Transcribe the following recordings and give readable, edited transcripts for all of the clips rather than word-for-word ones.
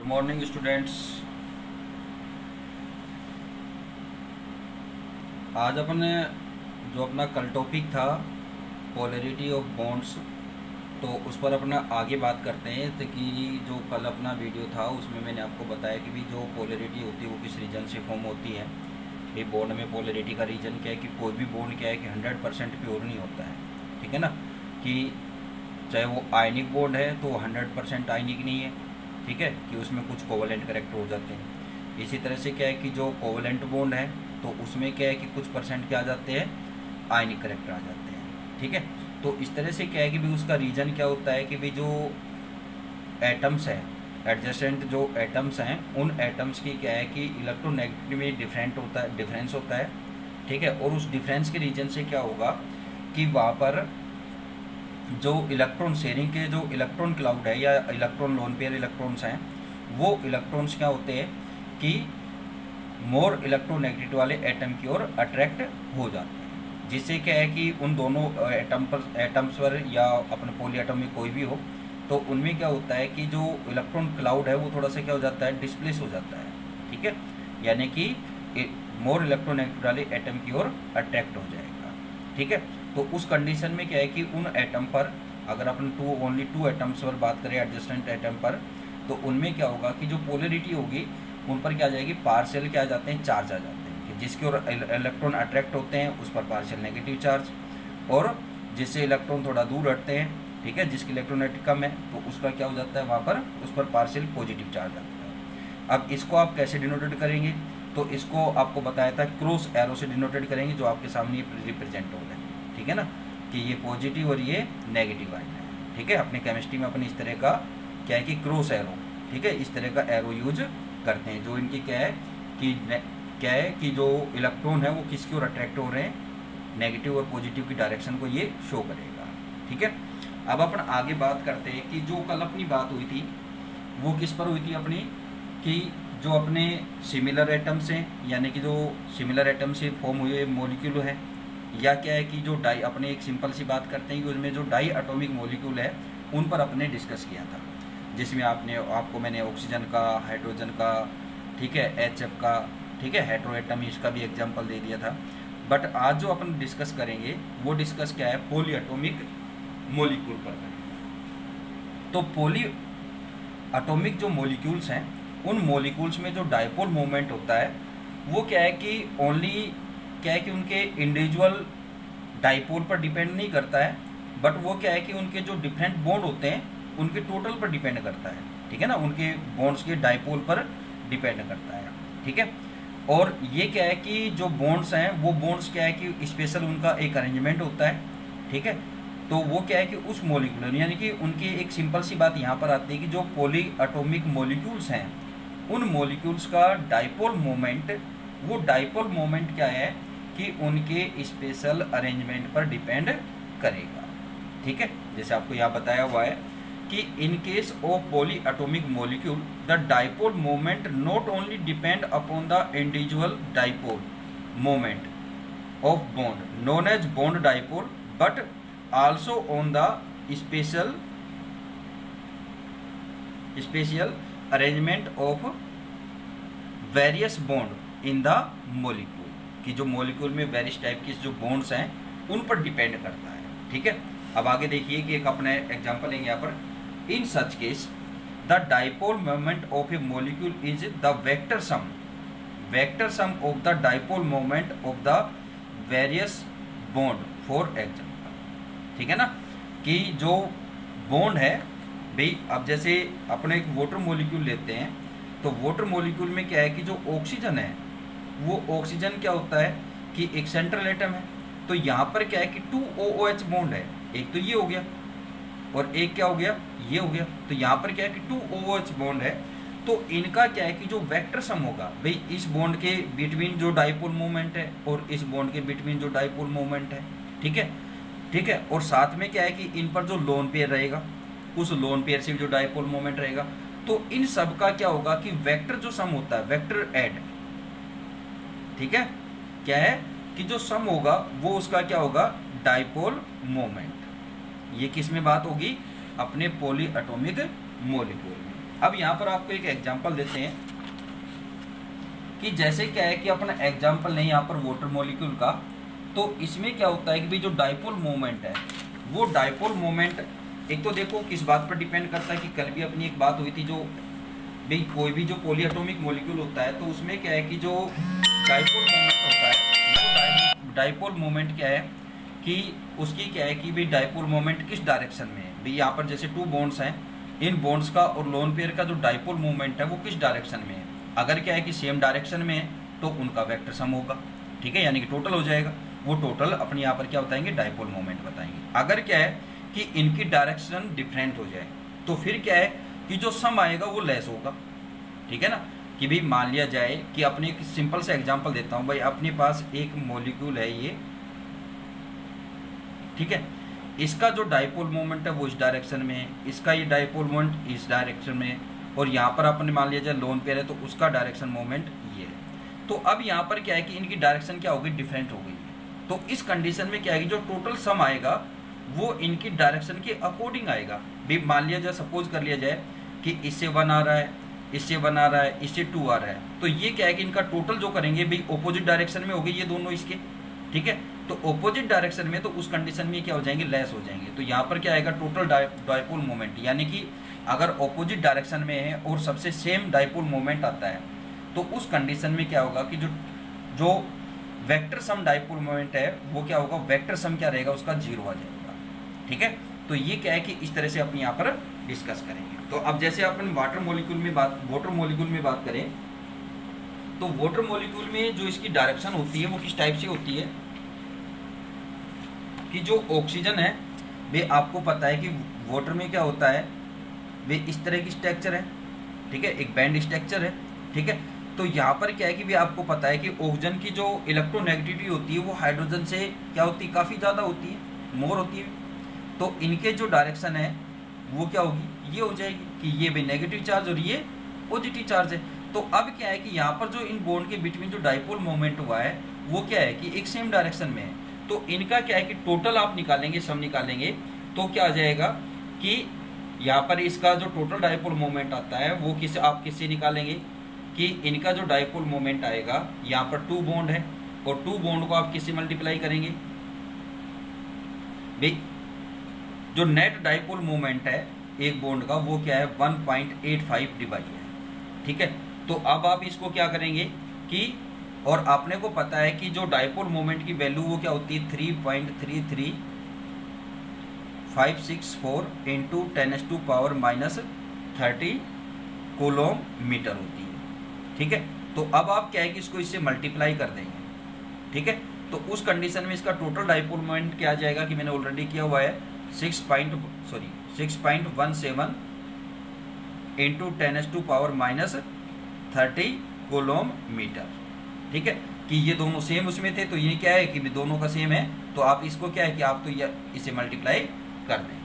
Morning students. आज अपने जो अपना कल टॉपिक था पोलैरिटी ऑफ बॉन्ड्स, तो उस पर अपना आगे बात करते हैं। तो कि जो कल अपना वीडियो था उसमें मैंने आपको बताया कि भी जो पोलैरिटी होती है वो किस रीजन से फॉर्म होती है। ये बॉन्ड में पोलैरिटी का रीजन क्या है कि कोई भी बॉन्ड क्या है कि 100% प्योर नहीं होता है, ठीक है ना। कि चाहे वो आयनिक बॉन्ड है तो 100% आयनिक नहीं है, ठीक है, कि उसमें कुछ कोवलेंट करेक्टर हो जाते हैं। इसी तरह से क्या है कि जो कोवलेंट बॉन्ड है तो उसमें क्या है कि कुछ परसेंट क्या आ जाते हैं, आयनिक करेक्टर आ जाते हैं, ठीक है। तो इस तरह से क्या है कि भी उसका रीजन क्या होता है कि भी जो एटम्स हैं, एडजेसेंट जो एटम्स हैं, उन एटम्स की क्या है कि इलेक्ट्रोनेगेटिविटी में डिफरेंस होता है, ठीक है। और उस डिफरेंस के रीजन से क्या होगा कि वहाँ पर जो इलेक्ट्रॉन शेयरिंग के जो इलेक्ट्रॉन क्लाउड है या इलेक्ट्रॉन लोन पेयर इलेक्ट्रॉन्स हैं, वो इलेक्ट्रॉन्स क्या होते हैं कि मोर इलेक्ट्रोनेगेटिविटी वाले एटम की ओर अट्रैक्ट हो जाते हैं, जिससे क्या है कि उन दोनों एटम्स पर या अपने पॉली एटम में कोई भी हो तो उनमें क्या होता है कि जो इलेक्ट्रॉन क्लाउड है वो थोड़ा सा क्या हो जाता है, डिस्प्लेस हो जाता है, ठीक है। यानी कि मोर इलेक्ट्रोनेगेटिविटी वाले एटम की ओर अट्रैक्ट हो जाएगा, ठीक है। तो उस कंडीशन में क्या है कि उन एटम पर अगर अपन ओनली टू एटम्स पर बात करें एडजस्टेंट एटम पर, तो उनमें क्या होगा कि जो पोलैरिटी होगी उन पर क्या आ जाएगी, पार्शियल क्या आ जाते हैं, चार्ज आ जाते हैं। कि जिसकी ओर इलेक्ट्रॉन अट्रैक्ट होते हैं उस पर पार्शियल नेगेटिव चार्ज, और जिससे इलेक्ट्रॉन थोड़ा दूर हटते हैं, ठीक है, जिसकी इलेक्ट्रोनेगेटिव कम है तो उसका क्या हो जाता है, वहाँ पर उस पर पार्शियल पॉजिटिव चार्ज आता है। अब इसको आप कैसे डिनोटेड करेंगे, तो इसको आपको बताया था क्रॉस एरो से डिनोटेड करेंगे, जो आपके सामने रिप्रेजेंट हो रहा है, ठीक है ना, कि ये पॉजिटिव और ये नेगेटिव आयन है, ठीक है। अपने केमिस्ट्री में अपन इस तरह का क्या है कि क्रॉस एरो, ठीक है, इस तरह का एरो यूज करते हैं, जो इनकी क्या है कि जो इलेक्ट्रॉन है वो किसकी ओर अट्रैक्ट हो रहे हैं, नेगेटिव और पॉजिटिव की डायरेक्शन को ये शो करेगा, ठीक है। अब अपन आगे बात करते हैं कि जो कल अपनी बात हुई थी वो किस पर हुई थी अपनी, कि जो अपने सिमिलर एटम्स हैं, यानी कि जो सिमिलर एटम से फॉर्म हुए मॉलिक्यूल है, या क्या है कि जो डाई, अपने एक सिंपल सी बात करते हैं कि उसमें जो डाई एटॉमिक मॉलिक्यूल है उन पर अपने डिस्कस किया था, जिसमें आपको मैंने ऑक्सीजन का, हाइड्रोजन का, ठीक है, HF का, ठीक है, हेटेरोएटम, इसका भी एग्जांपल दे दिया था। बट आज जो अपन डिस्कस करेंगे वो डिस्कस क्या है, पॉली एटॉमिक मॉलिक्यूल पर करेंगे। तो पॉली एटॉमिक जो मॉलिक्यूल्स हैं उन मॉलिक्यूल्स में जो डायपोल मोमेंट होता है वो क्या है कि ओनली क्या है कि उनके इंडिविजुअल डायपोल पर डिपेंड नहीं करता है, बट वो क्या है कि उनके जो डिफरेंट बॉन्ड होते हैं उनके टोटल पर डिपेंड करता है, ठीक है ना, उनके बॉन्ड्स के डायपोल पर डिपेंड करता है, ठीक है। और ये क्या है कि जो बॉन्ड्स हैं वो बॉन्ड्स क्या है कि स्पेशल उनका एक अरेंजमेंट होता है, ठीक है। तो वो क्या है कि उस मॉलिक्यूल यानी कि उनकी एक सिंपल सी बात यहाँ पर आती है कि जो पॉली एटॉमिक मॉलिक्यूल्स हैं उन मॉलिक्यूल्स का डायपोल मोमेंट, वो डायपोल मोमेंट क्या है कि उनके स्पेशल अरेंजमेंट पर डिपेंड करेगा, ठीक है। जैसे आपको यहाँ बताया हुआ है कि in case of polyatomic molecule the dipole moment not only depend upon the individual dipole moment of bond known as bond dipole but also on the special arrangement of various bond in the molecule, कि जो molecule में various type के जो bonds हैं उन पर depend करता है, ठीक है। अब आगे देखिए कि एक अपने एग्जांपल लेंगे यहाँ पर। In such case the dipole moment of a molecule is the vector sum of the dipole moment of the various bond for example, ठीक है ना, कि जो बॉन्ड है भाई, अब जैसे अपने एक वाटर मॉलिक्यूल लेते हैं तो वाटर मॉलिक्यूल में क्या है कि जो ऑक्सीजन है वो ऑक्सीजन क्या होता है कि एक सेंट्रल एटम है, तो यहाँ पर क्या है कि 2 OOH बॉन्ड है, एक तो ये हो गया और एक क्या हो गया, ये हो गया। तो यहाँ पर क्या है कि 2 OOH बॉन्ड है, तो इनका क्या है कि जो वेक्टर सम होगा भाई, इस बॉन्ड के बिटवीन जो डायपोल मोमेंट है और इस बॉन्ड के बिटवीन जो डायपोल मोमेंट है, ठीक है, ठीक है। और साथ में क्या है कि इन पर जो लोन पेयर रहेगा उस लोन पेयर से भी जो डायपोल मोमेंट रहेगा, तो इन सब का क्या होगा कि वेक्टर जो सम होता है, वेक्टर एड, ठीक है, क्या है कि जो सम होगा वो उसका क्या होगा, डायपोल मोमेंट। ये किस में बात होगी, अपने पॉली एटॉमिक मॉलिक्यूल में, अब यहाँ पर आपको एक एग्जांपल देते हैं कि जैसे क्या है कि अपना एग्जांपल नहीं यहाँ पर वाटर मॉलिक्यूल का, तो इसमें क्या होता है कि भाई जो डाइपोल मोमेंट है वो डाइपोल मोमेंट एक तो देखो किस बात पर डिपेंड करता है कि कल भी अपनी एक बात हुई थी, जो भाई कोई भी जो पॉलीएटॉमिक मॉलिक्यूल होता है तो उसमें क्या है कि जो डाइपोल मोमेंट होता है वो डाइपोल मोमेंट क्या है कि उसकी क्या है कि भाई डाइपोल मोमेंट किस डायरेक्शन में है। भाई यहाँ पर जैसे 2 बॉन्ड्स हैं, इन बॉन्ड्स का और लोन पेयर का जो डाइपोल मोमेंट है वो किस डायरेक्शन में है। अगर क्या है कि सेम डायरेक्शन में है तो उनका वेक्टर सम होगा, ठीक है, यानी कि टोटल हो जाएगा। वो टोटल अपने यहाँ पर क्या बताएंगे, डाइपोल मोमेंट बताएंगे। अगर क्या है कि इनकी डायरेक्शन डिफरेंट हो जाए तो फिर क्या है कि जो सम आएगा वो लेस होगा, ठीक है ना। कि भाई मान लिया जाए कि अपने एक सिंपल सा एग्जांपल देता हूँ, भाई अपने पास एक मॉलिक्यूल है ये, ठीक है, इसका जो डाइपोल मोमेंट है वो इस डायरेक्शन में है, इसका ये डाइपोल मोमेंट इस डायरेक्शन में है, और यहाँ पर अपने मान लिया जाए लोन पेयर है तो उसका डायरेक्शन मोमेंट ये है। तो अब यहाँ पर क्या है कि इनकी डायरेक्शन क्या हो गई, डिफरेंट हो गई है। तो इस कंडीशन में क्या है कि जो टोटल सम आएगा वो इनकी डायरेक्शन के अकॉर्डिंग आएगा। भी मान लिया जाए, सपोज कर लिया जाए कि इससे 1 आ रहा है, इससे 1 आ रहा है, इससे 2 आ रहा है, तो ये क्या है कि इनका टोटल जो करेंगे भाई ऑपोजिट डायरेक्शन में हो गए ये दोनों इसके, ठीक है। तो ऑपोजिट डायरेक्शन में तो उस कंडीशन में क्या हो जाएंगे, लेस हो जाएंगे। तो यहाँ पर क्या आएगा, टोटल डाइपोल मोमेंट, यानी कि अगर ऑपोजिट डायरेक्शन में है और सबसे सेम डाइपोल मोमेंट आता है तो उस कंडीशन में क्या होगा कि जो वेक्टर सम डाइपोल मोमेंट है वो क्या होगा, वेक्टर सम क्या रहेगा उसका 0 आ जाएगा, ठीक है। तो ये क्या है कि इस तरह से अपने यहाँ पर डिस्कस करेंगे। तो अब जैसे अपन वाटर मॉलिक्यूल में बात करें तो वाटर मॉलिक्यूल में जो इसकी डायरेक्शन होती है वो किस टाइप से होती है कि जो ऑक्सीजन है वे आपको पता है कि वाटर में क्या होता है, वे इस तरह की स्ट्रक्चर है, ठीक है, एक बैंड स्ट्रक्चर है, ठीक है। तो यहाँ पर क्या है कि भी आपको पता है कि ऑक्सीजन की जो इलेक्ट्रोनेगेटिविटी होती है वो हाइड्रोजन से क्या होती है, काफ़ी ज़्यादा होती है, मोर होती है। तो इनके जो डायरेक्शन है वो क्या होगी, ये हो जाएगी कि ये भी नेगेटिव चार्ज और ये पॉजिटिव चार्ज है। तो अब क्या है कि यहाँ पर जो इन बॉन्ड के बीच जो डाइपोल मोमेंट हुआ है वो क्या है कि एक सेम डायरेक्शन में है। तो इनका क्या है कि टोटल आप निकालेंगे, सम निकालेंगे, तो क्या आ जाएगा कि यहाँ पर इसका जो टोटल डाइपोल मोमेंट आता है वो आप किससे निकालेंगे कि इनका जो डाइपोल मोमेंट आएगा, यहाँ पर 2 बॉन्ड है और 2 बॉन्ड को आप किससे मल्टीप्लाई करेंगे, भाई जो नेट डाइपोल मोमेंट है एक बॉन्ड का वो क्या है 1.85 डिवाइड है, ठीक है। तो अब आप इसको क्या करेंगे कि, और आपने को पता है कि जो डाइपोल मोमेंट की वैल्यू वो क्या होती है 3.33564 इंटू 10⁻⁻30 कूलम मीटर होती है, ठीक है। तो अब आप क्या है कि इसको इससे मल्टीप्लाई कर देंगे, ठीक है। तो उस कंडीशन में इसका टोटल डाइपोल मोमेंट क्या आ जाएगा कि मैंने ऑलरेडी किया हुआ है 6.17 इंटू 10⁻⁻30 कूलम मीटर, ठीक है। कि ये दोनों सेम उसमें थे तो ये क्या है कि दोनों का सेम है, तो आप इसको क्या है कि आप तो इसे मल्टीप्लाई कर दें,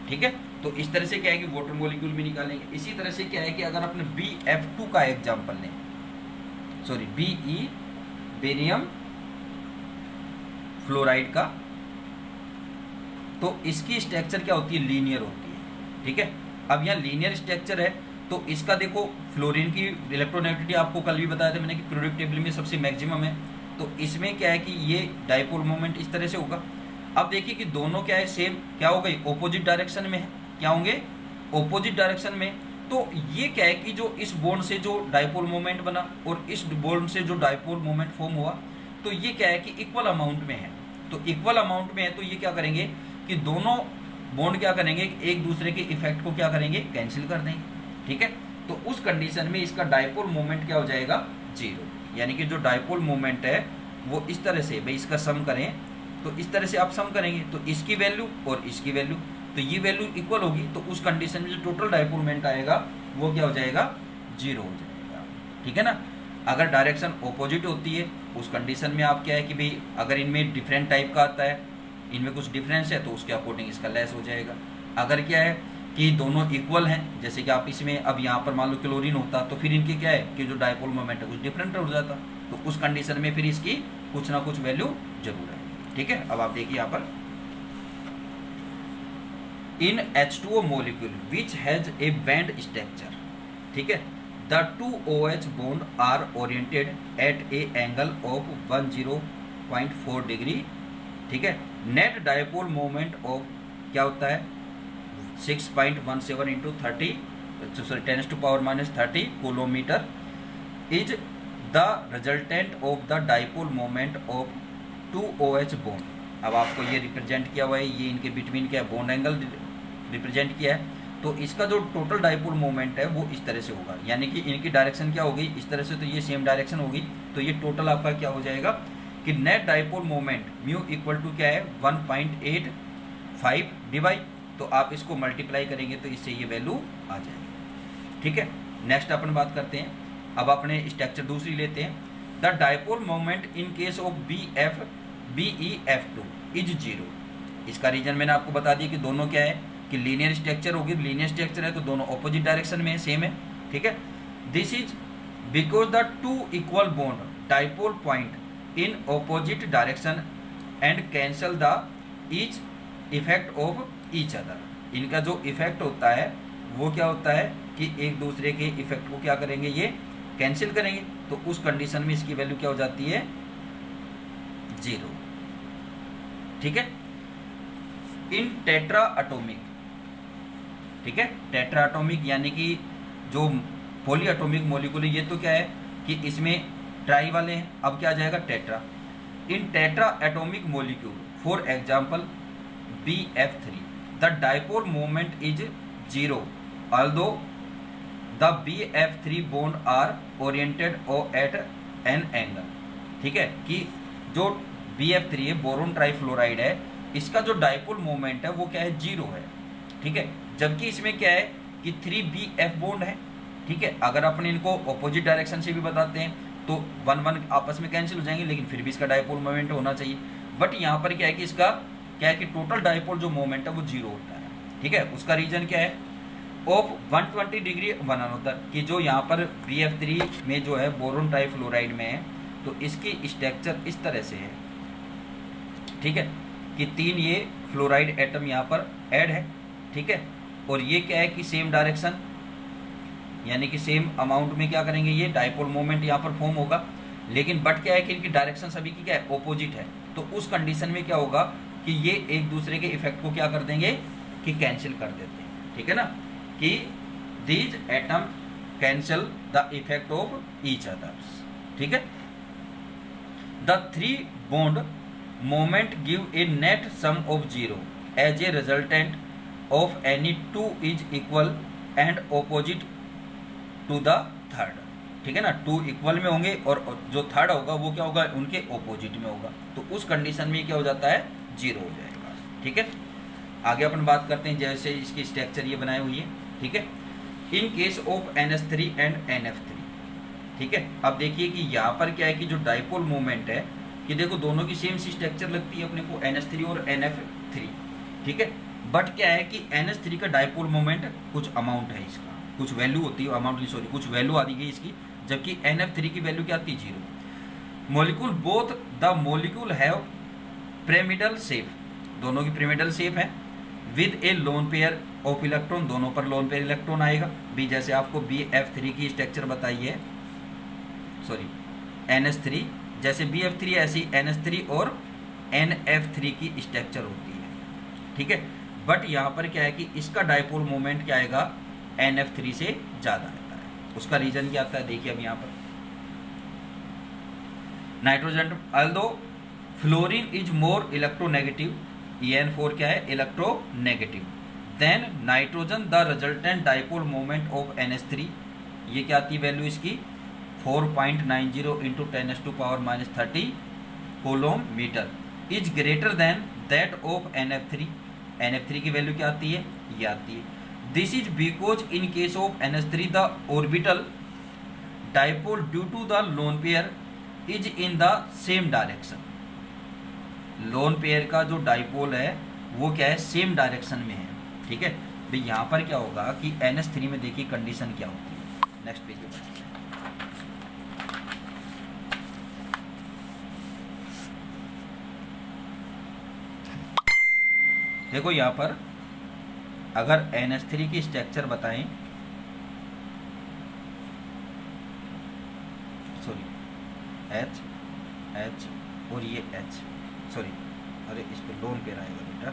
ठीक है। तो इस तरह से क्या है कि वाटर मॉलिक्यूल भी निकालेंगे। इसी तरह से क्या है कि अगर अपने BF2 का एग्जांपल लें, सॉरी BE बेरियम फ्लोराइड का, तो इसकी स्ट्रक्चर क्या होती है, लीनियर होती है, ठीक है। अब यहाँ लीनियर स्ट्रक्चर है तो इसका देखो फ्लोरीन की इलेक्ट्रोनेगेटिविटी आपको कल भी बताया था मैंने कि पीरियोडिक टेबल में सबसे मैक्सिमम है। तो इसमें क्या है कि ये डाइपोल मोमेंट इस तरह से होगा। अब देखिए कि दोनों क्या है, सेम क्या हो गई, ऑपोजिट डायरेक्शन में है, क्या होंगे, ऑपोजिट डायरेक्शन में। तो ये क्या है कि जो इस बॉन्ड से जो डाइपोल मोमेंट बना और इस बॉन्ड से जो डाइपोल मोमेंट फॉर्म हुआ, तो ये क्या है कि इक्वल अमाउंट में है। तो इक्वल अमाउंट में है तो ये क्या करेंगे कि दोनों बॉन्ड क्या करेंगे, एक दूसरे के इफेक्ट को क्या करेंगे, कैंसिल कर देंगे, ठीक है। तो उस कंडीशन में इसका डाइपोल मोमेंट क्या हो जाएगा, 0। यानी कि जो डाइपोल मोमेंट है वो इस तरह से, भाई इसका सम करें तो इस तरह से आप सम करेंगे तो इसकी वैल्यू और इसकी वैल्यू, तो ये वैल्यू इक्वल होगी। तो उस कंडीशन में जो टोटल डाइपोल मोमेंट आएगा वो क्या हो जाएगा, 0 हो जाएगा, ठीक है ना। अगर डायरेक्शन ऑपोजिट होती है उस कंडीशन में आप क्या है कि भाई अगर इनमें डिफरेंट टाइप का आता है, इनमें कुछ डिफरेंस है तो उसके अकॉर्डिंग इसका लेस हो जाएगा। अगर क्या है कि दोनों इक्वल हैं, जैसे कि आप इसमें अब यहाँ पर मान लो क्लोरीन होता तो फिर इनके क्या है कि जो डाइपोल मोमेंट है कुछ डिफरेंट हो जाता, तो उस कंडीशन में फिर इसकी कुछ ना कुछ वैल्यू जरूर है, ठीक है। अब आप देखिए यहाँ पर इन H2O molecule which has a band structure, ठीक है। The two OH bond are oriented at a angle of 10.4 degree, ठीक है। नेट डायपोल मोमेंट ऑफ क्या होता है 6.17 into 10⁻⁻30 coulomb metre is the resultant of the dipole moment of 2 OH bond. अब आपको ये रिप्रेजेंट किया हुआ है, ये इनके बिटवीन क्या है बॉन्ड एंगल रिप्रेजेंट किया है। तो इसका जो टोटल डायपोल मोमेंट है वो इस तरह से होगा, यानी कि इनकी डायरेक्शन क्या होगी इस तरह से, तो ये सेम डायरेक्शन होगी। तो ये टोटल आपका क्या हो जाएगा कि net dipole moment mu equal to क्या है 1.85 डिवाइड, तो आप इसको मल्टीप्लाई करेंगे तो इससे ये वैल्यू आ जाएगी, ठीक है। नेक्स्ट अपन बात करते हैं, अब अपने स्ट्रक्चर दूसरी लेते हैं। The dipole moment in case of BeF2 is 0। इसका रीजन मैंने आपको बता दिया कि दोनों क्या है कि लीनियर स्ट्रक्चर होगी, लीनियर स्ट्रक्चर है तो दोनों ऑपोजिट डायरेक्शन में है, सेम है, ठीक है। This is because the two equal bond dipole point in opposite direction and cancel the each effect of each other. इनका जो इफेक्ट होता है वो क्या होता है कि एक दूसरे के इफेक्ट को क्या करेंगे ये कैंसिल करेंगे, तो उस कंडीशन में इसकी वैल्यू क्या हो जाती है 0, ठीक है। इन टेट्रा एटॉमिक, ठीक है, टेट्रा एटॉमिक यानी कि जो पॉली एटॉमिक मॉलिक्यूल है, ये तो क्या है कि इसमें ट्राई वाले हैं, अब क्या आ जाएगा tetra. In tetra atomic molecule for example BF3 the dipole moment is 0 although the BF3 bond are oriented at an angle, ठीक है। कि जो BF3 है बोरोन ट्राइफ्लोराइड है, इसका जो डायपोल मोमेंट है वो क्या है 0 है, ठीक है। जबकि इसमें क्या है कि 3BF बॉन्ड है, ठीक है। अगर अपन इनको ऑपोजिट डायरेक्शन से भी बताते हैं तो 1 आपस में कैंसिल हो जाएंगे, लेकिन फिर भी इसका डायपोल मोमेंट होना चाहिए। बट यहाँ पर क्या है कि इसका क्या है कि टोटल डायपोल जो मोमेंट है वो 0 होता है, ठीक है। उसका रीजन क्या है ऑफ 120 डिग्री वन अनदर, कि जो यहाँ पर BF3 में जो है बोरोन ट्राइफ्लोराइड में है तो इसकी स्ट्रक्चर इस तरह से है, ठीक है, कि 3 ये फ्लोराइड एटम यहाँ पर ऐड है, ठीक है। और ये क्या है कि सेम डायरेक्शन यानी कि सेम अमाउंट में क्या करेंगे ये डायपोल मोमेंट यहाँ पर फॉर्म होगा, लेकिन बट क्या है कि इनकी डायरेक्शन सभी की क्या है ऑपोजिट है। तो उस कंडीशन में क्या होगा कि ये एक दूसरे के इफेक्ट को क्या कर देंगे कि कैंसिल कर देते हैं, ठीक है ना, कि these atom cancel the effect of each others, ठीक है। The 3 bond moment give a net sum of 0 as a resultant of any 2 is equal and opposite to the third, ठीक है ना। 2 इक्वल में होंगे और जो थर्ड होगा वो क्या होगा उनके ऑपोजिट में होगा, तो उस कंडीशन में क्या हो जाता है 0 हो जाएगा, ठीक है। आगे अपन बात करते हैं जैसे इसकी स्ट्रक्चर ये बनाई हुई है, ठीक है। इन case of NH3 and NF3, ठीक है। अब देखिए कि यहाँ पर क्या है कि जो डायपोल मोमेंट है कि देखो दोनों की सेम सी स्ट्रक्चर लगती है अपने को NH3 और NF3, ठीक है। बट क्या है कि NH3 का डायपोल मोमेंट कुछ अमाउंट है, इसका कुछ वैल्यू होती है, अमाउंट नहीं सॉरी कुछ वैल्यू आ गई इसकी, जबकि NF3 की वैल्यू क्या आती है 0। Molecule both the molecule have pyramidal shape, दोनों की पिरामिडल शेप है, with A lone pair of electron, दोनों पर लोन पेयर इलेक्ट्रॉन आएगा भी, जैसे आपको BF3 की स्ट्रक्चर बताई है सॉरी NH3, जैसे BF3 ऐसी NH3 और NF3 की स्ट्रक्चर होती है, ठीक है। बट यहाँ पर क्या है कि इसका डायपोल मोमेंट क्या आएगा NF3 से ज़्यादा रहता है। उसका रीजन क्या आता है देखिए अब यहाँ पर nitrogen although fluorine is more electronegative, EN4 क्या है electronegative, then nitrogen the resultant dipole moment of NH3, ये क्या आती है वैल्यू इसकी 4.90 into 10⁻⁻30 coulomb metre is greater than that of NF3, NF3 की वैल्यू क्या आती है ये आती है। This is because in case of NH3 the orbital dipole due to the lone pair is in the same direction, lone pair का जो dipole है वो क्या है सेम डायरेक्शन में है, ठीक है। तो यहाँ पर क्या होगा कि NH3 में देखिए कंडीशन क्या होती है, नेक्स्ट पेज पे बढ़ते हैं। देखो यहाँ पर अगर NH3 की स्ट्रक्चर बताएं सॉरी एच एच और ये एच, सॉरी अरे इस पर लोन पेयर आएगा बेटा,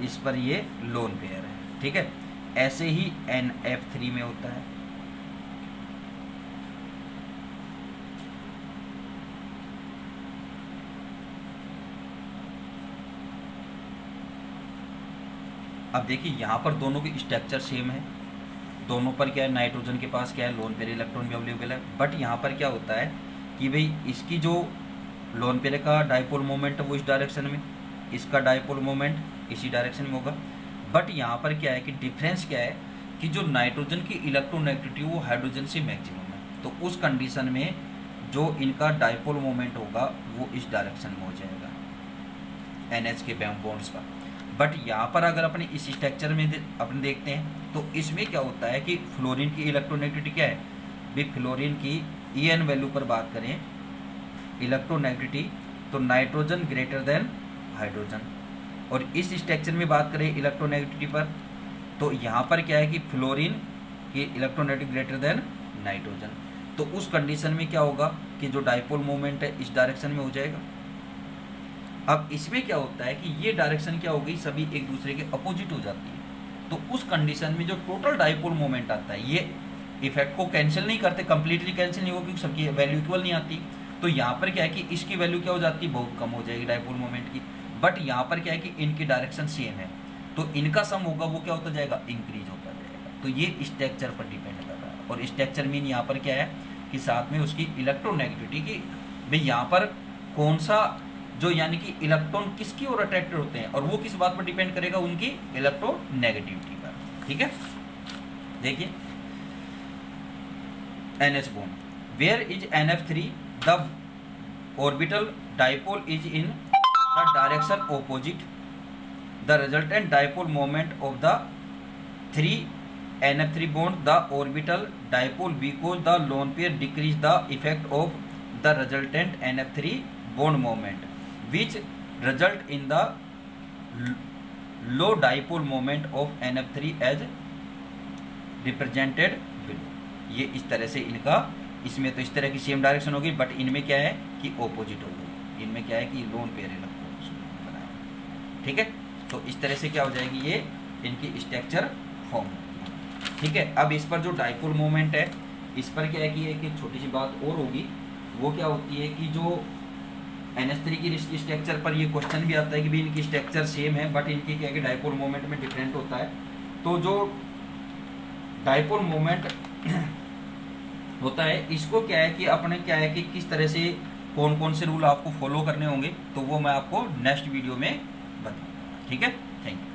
इस पर ये लोन पेयर है, ठीक है। ऐसे ही NF3 में होता है। अब देखिए यहाँ पर दोनों की स्ट्रक्चर सेम है, दोनों पर क्या है, नाइट्रोजन के पास क्या है, लोन पेयर इलेक्ट्रॉन भी अवेलेबल है। बट यहाँ पर क्या होता है कि भाई इसकी जो लोन पेयर का डाइपोल मोमेंट है वो इस डायरेक्शन में, इसका डाइपोल मोमेंट इसी डायरेक्शन में होगा। बट यहाँ पर क्या है कि डिफरेंस क्या है कि जो नाइट्रोजन की इलेक्ट्रोनेगेटिविटी वो हाइड्रोजन से मैक्सिमम है, तो उस कंडीशन में जो इनका डाइपोल मोमेंट होगा वो इस डायरेक्शन में हो जाएगा NH के बॉन्ड्स का। बट यहाँ पर अगर अपने इस स्ट्रक्चर में अपने देखते हैं तो इसमें क्या होता है कि फ्लोरीन की इलेक्ट्रोनेगेटिविटी क्या है भी, फ्लोरीन की EN वैल्यू पर बात करें इलेक्ट्रोनेगेटिविटी तो नाइट्रोजन ग्रेटर देन हाइड्रोजन, और इस स्ट्रक्चर में बात करें इलेक्ट्रोनेगेटिविटी पर तो यहाँ पर क्या है कि फ्लोरीन की इलेक्ट्रोनेगेटिविटी ग्रेटर देन नाइट्रोजन, तो उस कंडीशन में क्या होगा कि जो डाइपोल मोमेंट है इस डायरेक्शन में हो जाएगा। अब इसमें क्या होता है कि ये डायरेक्शन क्या हो गई, सभी एक दूसरे के अपोजिट हो जाती है, तो उस कंडीशन में जो टोटल डाइपोल मोमेंट आता है ये इफेक्ट को कैंसिल नहीं करते, कंप्लीटली कैंसिल नहीं होगा क्योंकि सबकी वैल्यू इक्वल नहीं आती। तो यहाँ पर क्या है कि इसकी वैल्यू क्या हो जाती है, बहुत कम हो जाएगी डाइपोल मोमेंट की। बट यहाँ पर क्या है कि इनकी डायरेक्शन सेम है तो इनका सम होगा वो क्या होता जाएगा, इंक्रीज होता जाएगा। तो ये स्ट्रक्चर पर डिपेंड कर रहा है, और स्ट्रक्चर मीन यहाँ पर क्या है कि साथ में उसकी इलेक्ट्रोनेगेटिविटी की भाई यहाँ पर कौन सा जो यानी कि इलेक्ट्रॉन किसकी ओर अट्रैक्टेड होते हैं, और वो किस बात पर डिपेंड करेगा, उनकी इलेक्ट्रोनेगेटिविटी पर, ठीक है। देखिए NH bond where is NF3 the orbital dipole is in the direction opposite the resultant dipole moment of the 3 NF3 bond the orbital dipole because the lone pair decrease the effect of the resultant NF3 bond moment which result in the low dipole moment of NF3 as represented below। ये इस तरह से इनका, इसमें तो इस तरह की सेम डायरेक्शन होगी बट इनमें क्या है कि ऑपोजिट हो गई, इनमें क्या है कि लोन पेयर इलेक्ट्रॉन बनाया, ठीक है। तो इस तरह से क्या हो जाएगी, ये इनकी स्ट्रक्चर फॉर्म होगी, ठीक है। अब इस पर जो डाइपोल मोमेंट है इस पर क्या है कि एक छोटी सी बात और होगी, वो क्या होती है कि जो NH3 की स्ट्रक्चर पर ये क्वेश्चन भी आता है कि भी इनकी स्ट्रक्चर सेम है बट इनकी क्या है कि डाइपोल मोमेंट में डिफरेंट होता है। तो जो डाइपोल मोमेंट होता है इसको क्या है कि अपने क्या है कि किस तरह से कौन कौन से रूल आपको फॉलो करने होंगे तो वो मैं आपको नेक्स्ट वीडियो में बताऊंगा, ठीक है। Thank you.